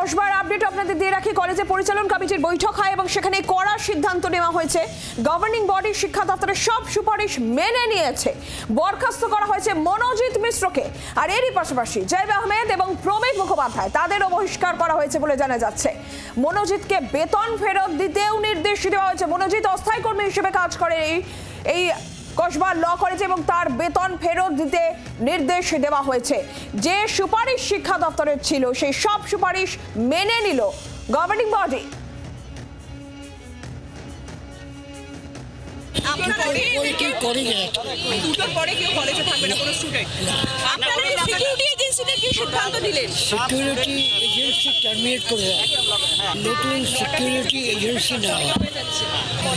কসবার update আপনাদের দিয়ে রাখি। কলেজে পরিচালন কমিটির বৈঠক হয় এবং সেখানে কড়া সিদ্ধান্ত নেওয়া হয়েছে। গভর্নিং বডি শিক্ষা দপ্তরের সব সুপারিশ মেনে নিয়েছে। বরখাস্ত করা হয়েছে মনোজিৎ মিশ্রকে, আর এরই পাশাপাশি জৈব আহমেদ এবং প্রমিত মুখোপাধ্যায় তাদেরও বহিষ্কার করা হয়েছে বলে জানা যাচ্ছে। মনোজিৎকে বেতন ফেরত দিতেও নির্দেশ দেওয়া হয়েছে। মনোজিৎ অস্থায়ী কর্মী হিসেবে কাজ করে এই কসবা ল কলেজে এবং তার বেতন ফেরত দিতে নির্দেশ দেওয়া হয়েছে। যে সুপারিশ শিক্ষা দপ্তরের ছিল সেই সব সুপারিশ মেনে নিল governing body. Security agency terminate করে নতুন সিকিউরিটি এজেন্সি না,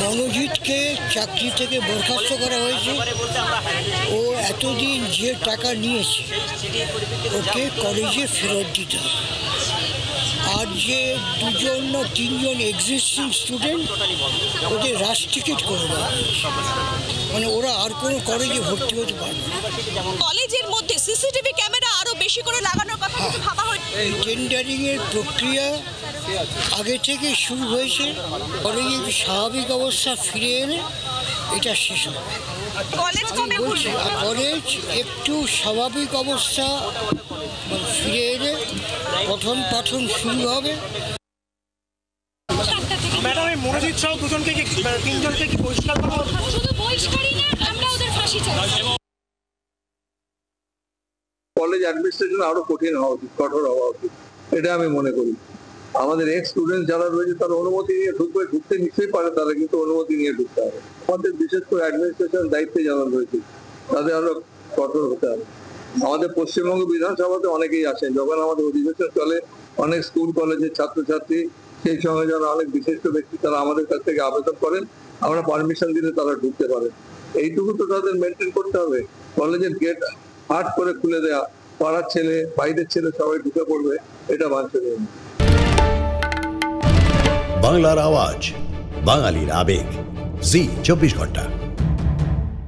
মনোজিৎকে চাকরি থেকে বরখাস্ত করা হয়েছে। ও এতদিন যে টাকা নিয়েছে ওকে কলেজে ফেরত দিতে হবে। আর যে দুজন না তিনজন এক্সিস্টিং স্টুডেন্ট ওদের রাশ টিকিট করে দেওয়া, মানে ওরা আর কোনো কলেজে ভর্তি হতে পারবে না। কলেজের মধ্যে সিসিটিভি ক্যামেরা আরো বেশি করে লাগানোর কথা ভাবা হচ্ছে। এই টেন্ডারিং এর প্রক্রিয়া আগে থেকে শুরু হয়েছে। কলেজের স্বাভাবিক অবস্থা ফিরে এলে এটা শেষ হবে। কলেজ একটু স্বাভাবিক অবস্থা ফিরে এলে পঠন পাঠন শুরু হবে। ম্যাডাম, এই মনোজিৎ সহ দুজনকে তিনজনকে কি বহিষ্কার করা হবে? শুধু বহিষ্কারই না, আমরা ওদের ফাঁসি চাই। কলেজ অ্যাডমিনিস্ট্রেশন আরো কঠিন হওয়া উচিত, কঠোর হওয়া উচিত, এটা আমি মনে করি। আমাদের এক্স স্টুডেন্ট যারা রয়েছে তারা অনুমতি নিয়ে ঢুকতে নিশ্চয়ই পারে, তারা কিন্তু অনুমতি নিয়ে ঢুকতে হবে। আমাদের বিশেষ করে অ্যাডমিনিস্ট্রেশন দায়িত্বে যারা রয়েছে তাদের আরো কঠোর হতে হবে। আমাদের পশ্চিমবঙ্গ বিধানসভাতে অনেকেই আসেন, যখন আমাদের অধিবেশন চলে অনেক স্কুল কলেজের ছাত্রছাত্রী, সেই সঙ্গে যারা অনেক বিশিষ্ট ব্যক্তি তারা আমাদের কাছ থেকে আবেদন করেন, আমরা পারমিশন দিলে তারা ঢুকতে পারেন। এইটুকু তো তাদের মেনটেন করতে হবে। কলেজের গেট হাট করে খুলে দেওয়া, পাড়ার ছেলে বাইরের ছেলে সবাই ঢুকে পড়বে, এটা বাঞ্ছনীয়। বাংলার আওয়াজ, বাঙালির আবেগ, জি 24 ঘন্টা।